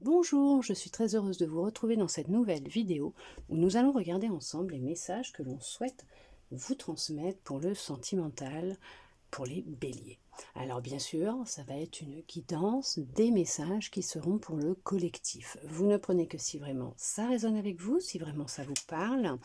Bonjour, je suis très heureuse de vous retrouver dans cette nouvelle vidéo où nous allons regarder ensemble les messages que l'on souhaite vous transmettre pour le sentimental, pour les béliers. Alors bien sûr, ça va être une guidance des messages qui seront pour le collectif. Vous ne prenez que si vraiment ça résonne avec vous, si vraiment ça vous parle.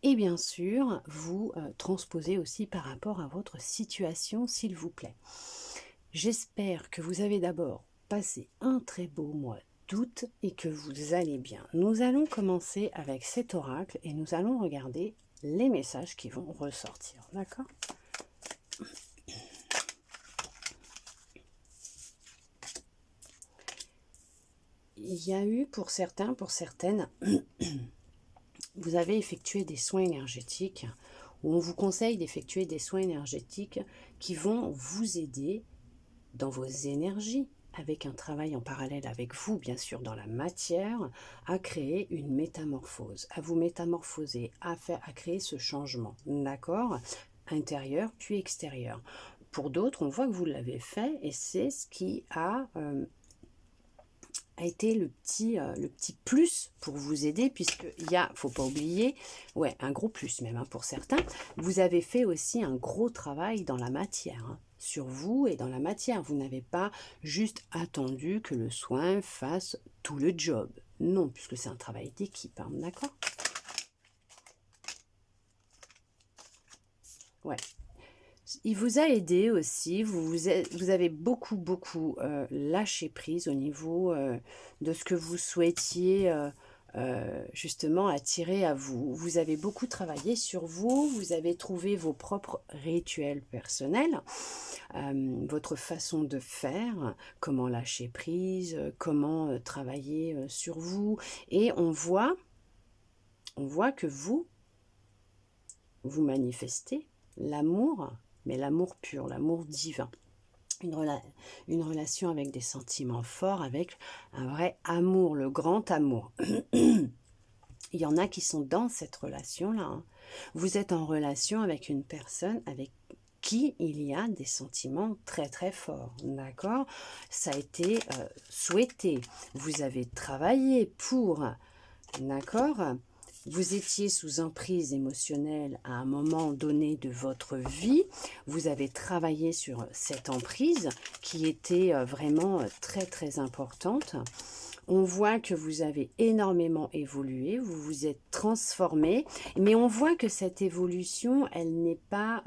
Et bien sûr, vous transposez aussi par rapport à votre situation, s'il vous plaît. J'espère que vous avez d'abord passé un très beau mois d'août et que vous allez bien. Nous allons commencer avec cet oracle et nous allons regarder les messages qui vont ressortir. D'accord ? Il y a eu pour certains, pour certaines, vous avez effectué des soins énergétiques ou on vous conseille d'effectuer des soins énergétiques qui vont vous aider dans vos énergies, avec un travail en parallèle avec vous, bien sûr, dans la matière, à créer une métamorphose, à vous métamorphoser, à créer ce changement, d'accord ? Intérieur puis extérieur. Pour d'autres, on voit que vous l'avez fait et c'est ce qui a été le petit plus pour vous aider, puisqu'il y a, faut pas oublier, ouais, un gros plus même pour certains, vous avez fait aussi un gros travail dans la matière, sur vous et dans la matière. Vous n'avez pas juste attendu que le soin fasse tout le job. Non, puisque c'est un travail d'équipe, d'accord ? Ouais. Il vous a aidé aussi, vous avez beaucoup lâché prise au niveau de ce que vous souhaitiez justement attirer à vous. Vous avez beaucoup travaillé sur vous, vous avez trouvé vos propres rituels personnels, votre façon de faire, comment lâcher prise, comment travailler sur vous. Et on voit que vous manifestez l'amour, mais l'amour pur, l'amour divin. Une relation avec des sentiments forts, avec un vrai amour, le grand amour. Il y en a qui sont dans cette relation-là. Vous êtes en relation avec une personne avec qui il y a des sentiments très très forts, d'accord ? Ça a été souhaité, vous avez travaillé pour, d'accord ? Vous étiez sous emprise émotionnelle à un moment donné de votre vie. Vous avez travaillé sur cette emprise qui était vraiment très très importante. On voit que vous avez énormément évolué, vous vous êtes transformé, mais on voit que cette évolution, elle n'est pas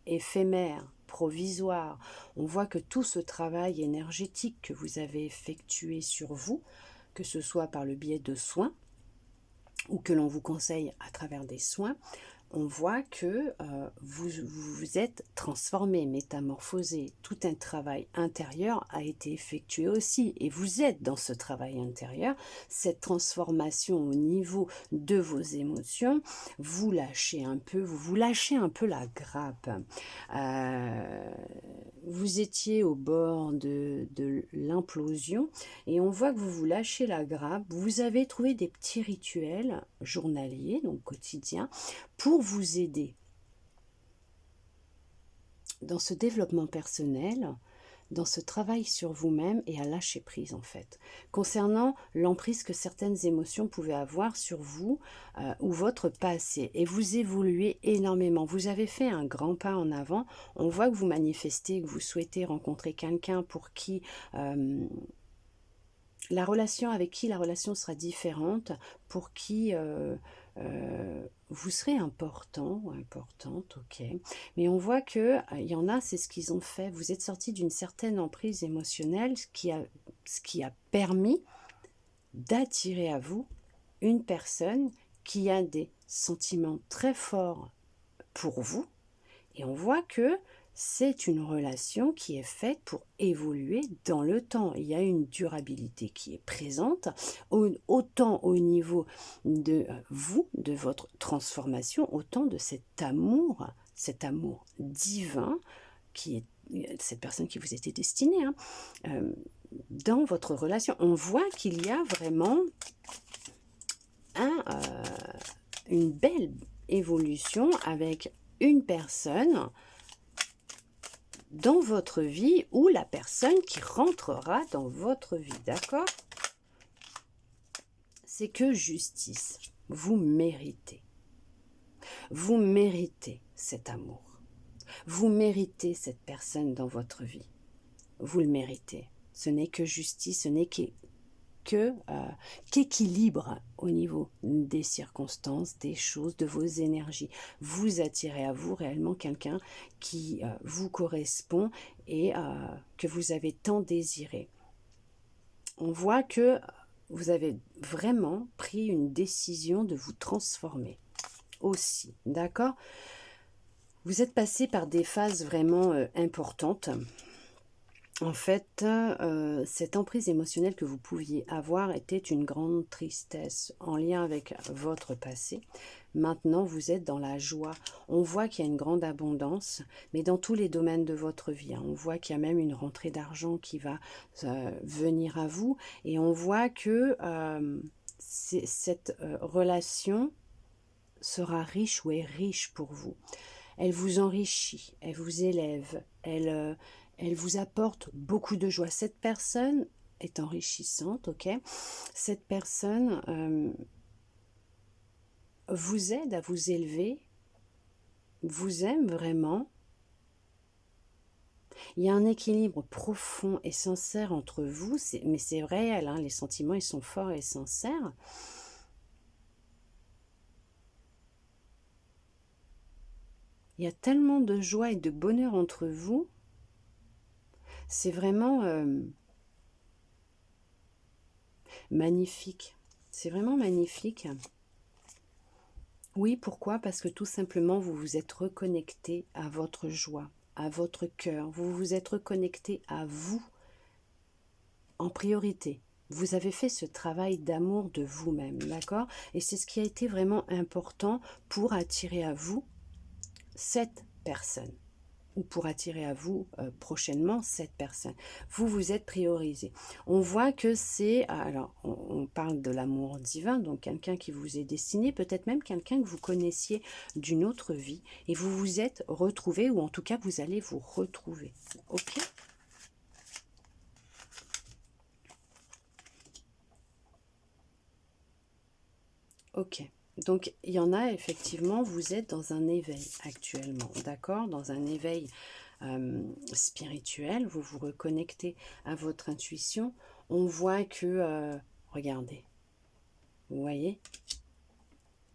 éphémère, provisoire. On voit que tout ce travail énergétique que vous avez effectué sur vous, que ce soit par le biais de soins, ou que l'on vous conseille à travers des soins, on voit que vous vous êtes transformé, métamorphosé. Tout un travail intérieur a été effectué aussi. Et vous êtes dans ce travail intérieur, cette transformation au niveau de vos émotions, vous lâchez un peu, vous lâchez un peu la grappe. Vous étiez au bord de l'implosion et on voit que vous vous lâchez la grappe. Vous avez trouvé des petits rituels journaliers, donc quotidiens, pour vous aider dans ce développement personnel, dans ce travail sur vous-même et à lâcher prise en fait. Concernant l'emprise que certaines émotions pouvaient avoir sur vous ou votre passé, et vous évoluez énormément. Vous avez fait un grand pas en avant. On voit que vous manifestez, que vous souhaitez rencontrer quelqu'un pour qui la relation sera différente, pour qui vous serez important ou importante, ok. Mais on voit que il y en a, c'est ce qu'ils ont fait. Vous êtes sorti d'une certaine emprise émotionnelle, ce qui a permis d'attirer à vous une personne qui a des sentiments très forts pour vous. Et on voit que c'est une relation qui est faite pour évoluer dans le temps. Il y a une durabilité qui est présente, autant au niveau de vous, de votre transformation, autant de cet amour divin qui est cette personne qui vous était destinée. Dans votre relation, on voit qu'il y a vraiment une belle évolution avec une personne dans votre vie ou la personne qui rentrera dans votre vie, d'accord ? c'est que justice. Vous méritez. Vous méritez cet amour. Vous méritez cette personne dans votre vie. Vous le méritez. Ce n'est que justice, ce n'est qu'équilibre au niveau des circonstances, des choses, de vos énergies. Vous attirez à vous réellement quelqu'un qui vous correspond et que vous avez tant désiré. On voit que vous avez vraiment pris une décision de vous transformer aussi, d'accord? Vous êtes passé par des phases vraiment importantes. En fait, cette emprise émotionnelle que vous pouviez avoir était une grande tristesse en lien avec votre passé. Maintenant, vous êtes dans la joie. On voit qu'il y a une grande abondance, mais dans tous les domaines de votre vie. On voit qu'il y a même une rentrée d'argent qui va venir à vous. Et on voit que cette relation sera riche ou est riche pour vous. Elle vous enrichit, elle vous élève, elle vous apporte beaucoup de joie. Cette personne est enrichissante, ok? Cette personne vous aide à vous élever, vous aime vraiment. Il y a un équilibre profond et sincère entre vous, mais c'est réel, hein, les sentiments ils sont forts et sincères. Il y a tellement de joie et de bonheur entre vous. C'est vraiment magnifique. C'est vraiment magnifique. Oui, pourquoi? Parce que tout simplement, vous vous êtes reconnecté à votre joie, à votre cœur. Vous vous êtes reconnecté à vous en priorité. Vous avez fait ce travail d'amour de vous-même, d'accord? Et c'est ce qui a été vraiment important pour attirer à vous cette personne. Ou pour attirer à vous prochainement cette personne. Vous vous êtes priorisé. On voit que c'est, alors on parle de l'amour divin, donc quelqu'un qui vous est destiné, peut-être même quelqu'un que vous connaissiez d'une autre vie, et vous vous êtes retrouvé, ou en tout cas vous allez vous retrouver. Ok ? Ok. Donc, il y en a effectivement, vous êtes dans un éveil actuellement, d'accord? Dans un éveil spirituel, vous vous reconnectez à votre intuition. On voit que, regardez, vous voyez,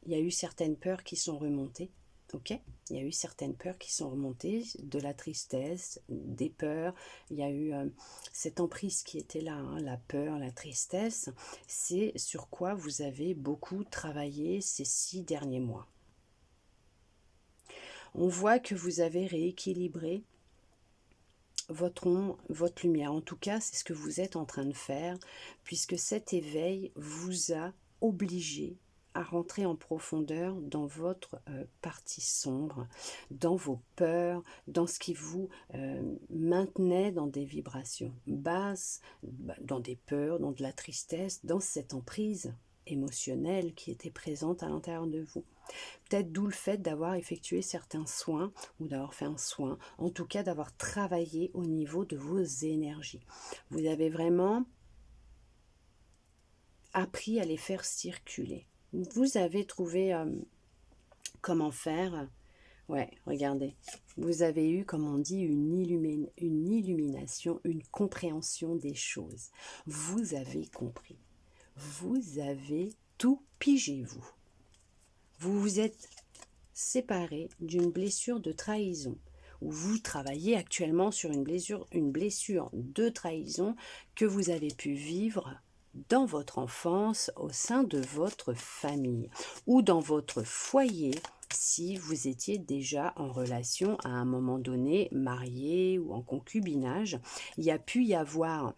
il y a eu certaines peurs qui sont remontées, ok? Il y a eu certaines peurs qui sont remontées, de la tristesse, des peurs. Il y a eu cette emprise qui était là, hein, la peur, la tristesse. C'est sur quoi vous avez beaucoup travaillé ces 6 derniers mois. On voit que vous avez rééquilibré votre lumière. En tout cas, c'est ce que vous êtes en train de faire, puisque cet éveil vous a obligé à rentrer en profondeur dans votre partie sombre, dans vos peurs, dans ce qui vous maintenait dans des vibrations basses, dans des peurs, dans de la tristesse, dans cette emprise émotionnelle qui était présente à l'intérieur de vous. Peut-être d'où le fait d'avoir effectué certains soins ou d'avoir fait un soin, en tout cas d'avoir travaillé au niveau de vos énergies. Vous avez vraiment appris à les faire circuler. Vous avez trouvé comment faire. Ouais, regardez. Vous avez eu, comme on dit, une illumination, une compréhension des choses. Vous avez compris. Vous avez tout pigé, vous. Vous vous êtes séparé d'une blessure de trahison, ou vous travaillez actuellement sur une blessure de trahison que vous avez pu vivre dans votre enfance, au sein de votre famille, ou dans votre foyer, si vous étiez déjà en relation à un moment donné, marié ou en concubinage. Il y a pu y avoir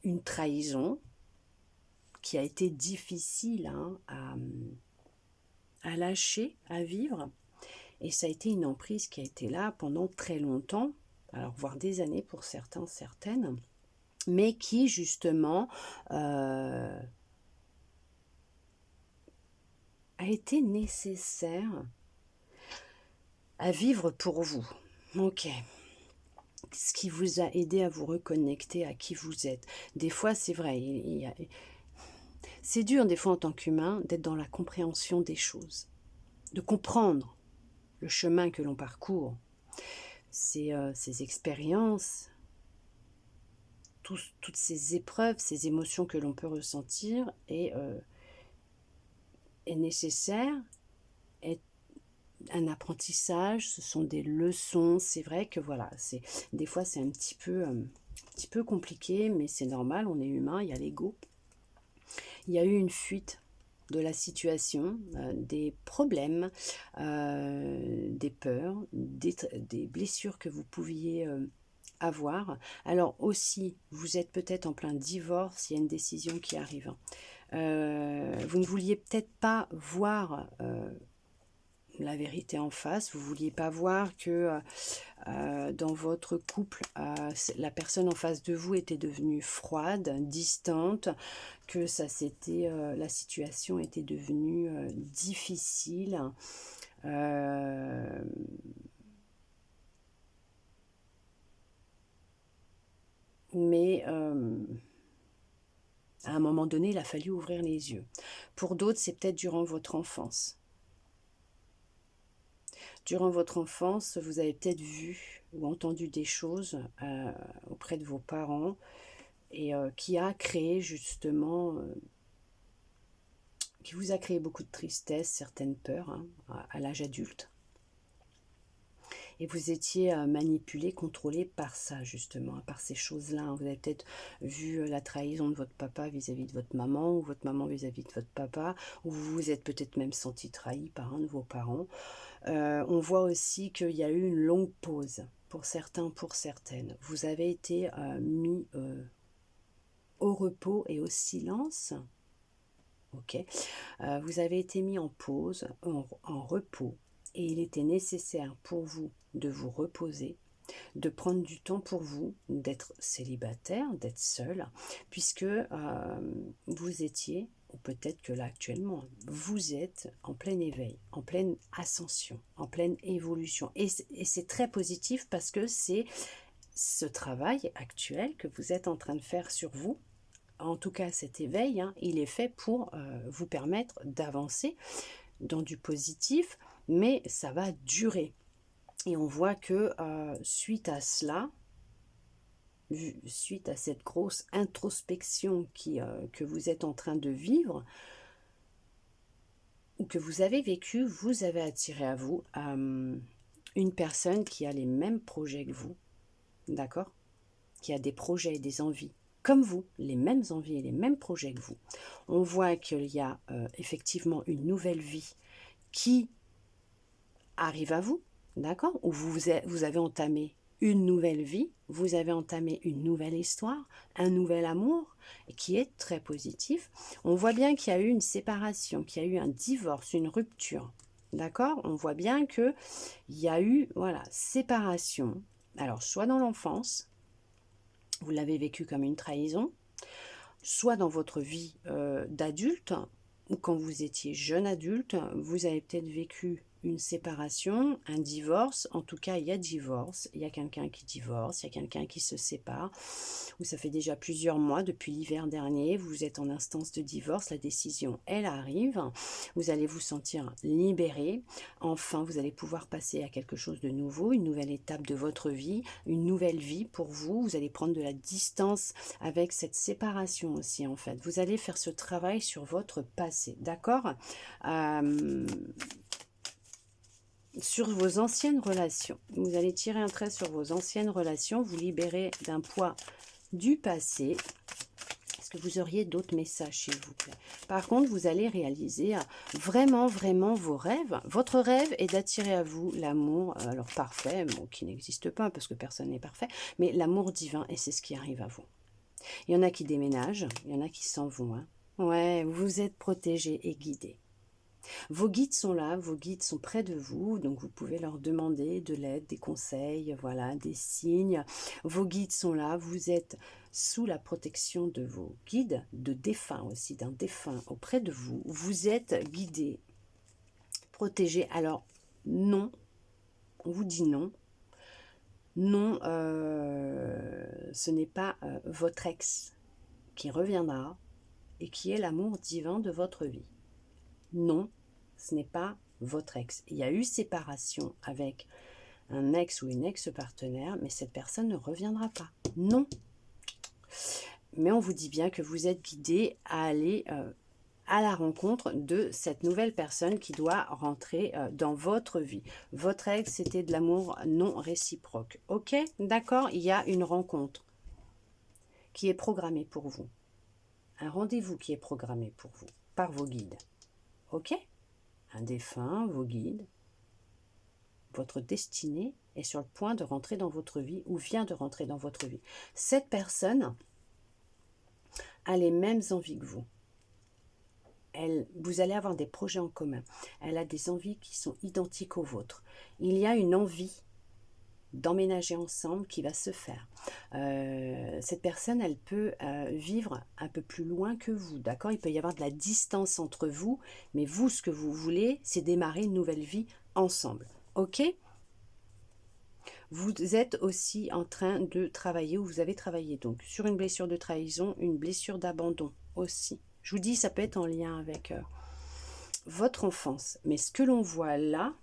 une trahison qui a été difficile à lâcher, à vivre. Et ça a été une emprise qui a été là pendant très longtemps, alors voire des années pour certains, certaines, mais qui justement a été nécessaire à vivre pour vous. Ok. Ce qui vous a aidé à vous reconnecter à qui vous êtes. Des fois, c'est vrai, C'est dur des fois en tant qu'humain d'être dans la compréhension des choses, de comprendre le chemin que l'on parcourt, ces expériences, toutes ces épreuves, ces émotions que l'on peut ressentir est nécessaire, est un apprentissage, ce sont des leçons. C'est vrai que voilà, des fois c'est un petit peu compliqué, mais c'est normal, on est humain, il y a l'ego. Il y a eu une fuite de la situation, des problèmes, des peurs, des blessures que vous pouviez avoir. Alors aussi, vous êtes peut-être en plein divorce, il y a une décision qui arrive. Vous ne vouliez peut-être pas voir la vérité en face, vous ne vouliez pas voir que dans votre couple, la personne en face de vous était devenue froide, distante, que la situation était devenue difficile. Mais à un moment donné, il a fallu ouvrir les yeux. Pour d'autres, c'est peut-être durant votre enfance. Durant votre enfance, vous avez peut-être vu ou entendu des choses auprès de vos parents et qui a créé justement, qui vous a créé beaucoup de tristesse, certaines peurs hein, à l'âge adulte. Et vous étiez manipulé, contrôlé par ça justement, par ces choses-là. Vous avez peut-être vu la trahison de votre papa vis-à-vis de votre maman, ou votre maman vis-à-vis de votre papa, ou vous vous êtes peut-être même senti trahi par un de vos parents. On voit aussi qu'il y a eu une longue pause pour certains, pour certaines. Vous avez été mis au repos et au silence. Ok. Vous avez été mis en pause, en repos, et il était nécessaire pour vous de vous reposer, de prendre du temps pour vous, d'être célibataire, d'être seul, puisque vous étiez, ou peut-être que là actuellement, vous êtes en plein éveil, en pleine ascension, en pleine évolution. Et c'est très positif parce que c'est ce travail actuel que vous êtes en train de faire sur vous. En tout cas, cet éveil, hein, il est fait pour vous permettre d'avancer dans du positif, mais ça va durer. Et on voit que suite à cela, suite à cette grosse introspection que vous êtes en train de vivre, ou que vous avez vécu, vous avez attiré à vous une personne qui a les mêmes projets que vous, d'accord? Qui a des projets et des envies comme vous, les mêmes envies et les mêmes projets que vous. On voit qu'il y a effectivement une nouvelle vie qui arrive à vous, d'accord? Ou vous avez entamé une nouvelle vie, vous avez entamé une nouvelle histoire, un nouvel amour, qui est très positif. On voit bien qu'il y a eu une séparation, qu'il y a eu un divorce, une rupture, d'accord? On voit bien qu'il y a eu, voilà, séparation. Alors, soit dans l'enfance, vous l'avez vécu comme une trahison, soit dans votre vie d'adulte, ou quand vous étiez jeune adulte, vous avez peut-être vécu une séparation, un divorce. En tout cas, il y a divorce, il y a quelqu'un qui divorce, il y a quelqu'un qui se sépare, ou ça fait déjà plusieurs mois, depuis l'hiver dernier, vous êtes en instance de divorce, la décision, elle arrive, vous allez vous sentir libéré, enfin, vous allez pouvoir passer à quelque chose de nouveau, une nouvelle étape de votre vie, une nouvelle vie pour vous, vous allez prendre de la distance avec cette séparation aussi, en fait. Vous allez faire ce travail sur votre passé, d'accord? Sur vos anciennes relations. Vous allez tirer un trait sur vos anciennes relations, vous libérer d'un poids du passé. Est-ce que vous auriez d'autres messages, s'il vous plaît? Par contre, vous allez réaliser vraiment, vraiment vos rêves. Votre rêve est d'attirer à vous l'amour, alors parfait, bon, qui n'existe pas parce que personne n'est parfait, mais l'amour divin, et c'est ce qui arrive à vous. Il y en a qui déménagent, il y en a qui s'en vont. Hein. Ouais, vous êtes protégés et guidés. Vos guides sont là, vos guides sont près de vous, donc vous pouvez leur demander de l'aide, des conseils, voilà, des signes. Vos guides sont là, vous êtes sous la protection de vos guides, de défunts aussi, d'un défunt auprès de vous. Vous êtes guidés, protégés. Alors, non, on vous dit non. Non, ce n'est pas votre ex qui reviendra. et qui est l'amour divin de votre vie. Non, ce n'est pas votre ex. Il y a eu séparation avec un ex ou une ex-partenaire, mais cette personne ne reviendra pas. Non. Mais on vous dit bien que vous êtes guidé à aller à la rencontre de cette nouvelle personne qui doit rentrer dans votre vie. Votre ex, c'était de l'amour non réciproque. Ok, d'accord, il y a une rencontre qui est programmée pour vous. Un rendez-vous qui est programmé pour vous, par vos guides. Ok? Un défunt, vos guides. Votre destinée est sur le point de rentrer dans votre vie ou vient de rentrer dans votre vie. Cette personne a les mêmes envies que vous. Vous allez avoir des projets en commun. Elle a des envies qui sont identiques aux vôtres. Il y a une envie d'emménager ensemble qui va se faire. Cette personne, elle peut vivre un peu plus loin que vous, d'accord? Il peut y avoir de la distance entre vous, mais vous, ce que vous voulez, c'est démarrer une nouvelle vie ensemble, ok? Vous êtes aussi en train de travailler, ou vous avez travaillé donc sur une blessure de trahison, une blessure d'abandon aussi. Je vous dis, ça peut être en lien avec votre enfance. Mais ce que l'on voit là,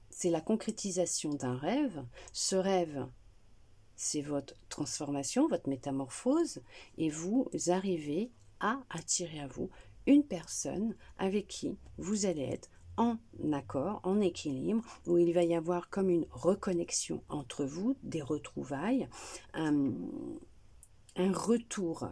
c'est la concrétisation d'un rêve. Ce rêve, c'est votre transformation, votre métamorphose. Et vous arrivez à attirer à vous une personne avec qui vous allez être en accord, en équilibre, où il va y avoir comme une reconnexion entre vous, des retrouvailles, un retour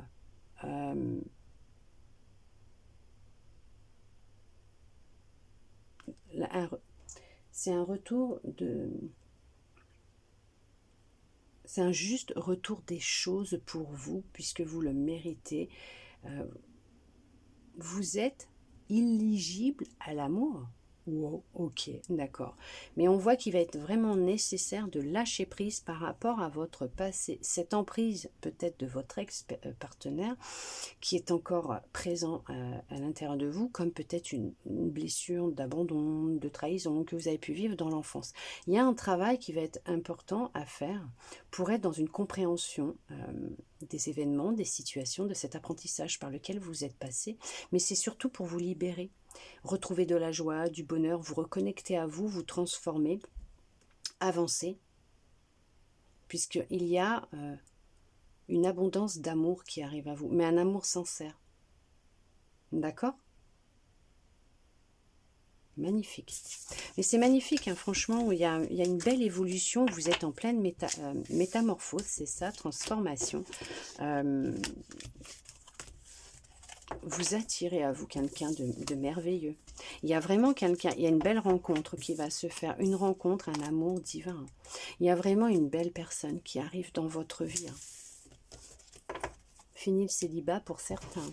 c'est un retour de... C'est un juste retour des choses pour vous, puisque vous le méritez. Vous êtes éligible à l'amour. Wow, ok, d'accord. Mais on voit qu'il va être vraiment nécessaire de lâcher prise par rapport à votre passé. Cette emprise peut-être de votre ex-partenaire qui est encore présent à l'intérieur de vous, comme peut-être une blessure d'abandon, de trahison que vous avez pu vivre dans l'enfance. Il y a un travail qui va être important à faire pour être dans une compréhension des événements, des situations, de cet apprentissage par lequel vous êtes passé, mais c'est surtout pour vous libérer. Retrouver de la joie, du bonheur, vous reconnecter à vous, vous transformer, avancer, puisqu'il y a une abondance d'amour qui arrive à vous, mais un amour sincère. D'accord? Magnifique. Mais c'est magnifique, hein, franchement, il y a une belle évolution, vous êtes en pleine métamorphose, c'est ça, transformation. Vous attirez à vous quelqu'un de merveilleux. Il y a vraiment quelqu'un, il y a une belle rencontre qui va se faire, une rencontre, un amour divin. Il y a vraiment une belle personne qui arrive dans votre vie. Fini le célibat pour certains.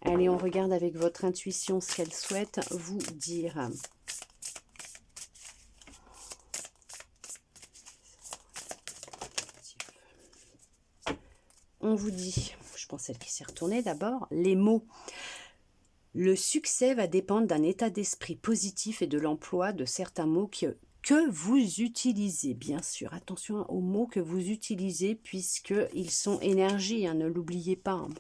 Allez, on regarde avec votre intuition ce qu'elle souhaite vous dire. On vous dit, je pense celle qui s'est retournée d'abord, les mots. Le succès va dépendre d'un état d'esprit positif et de l'emploi de certains mots que vous utilisez. Bien sûr, attention aux mots que vous utilisez puisqu'ils sont énergie, hein, ne l'oubliez pas. Hein.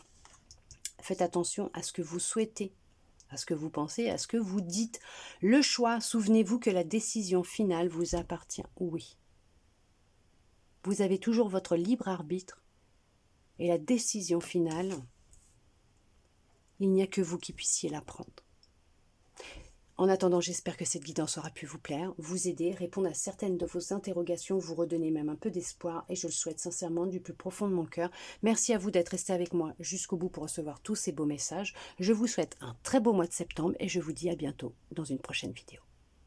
Faites attention à ce que vous souhaitez, à ce que vous pensez, à ce que vous dites. Le choix, souvenez-vous que la décision finale vous appartient. Oui. Vous avez toujours votre libre arbitre et la décision finale, il n'y a que vous qui puissiez la prendre. En attendant, j'espère que cette guidance aura pu vous plaire, vous aider, répondre à certaines de vos interrogations, vous redonner même un peu d'espoir et je le souhaite sincèrement du plus profond de mon cœur. Merci à vous d'être resté avec moi jusqu'au bout pour recevoir tous ces beaux messages. Je vous souhaite un très beau mois de septembre et je vous dis à bientôt dans une prochaine vidéo.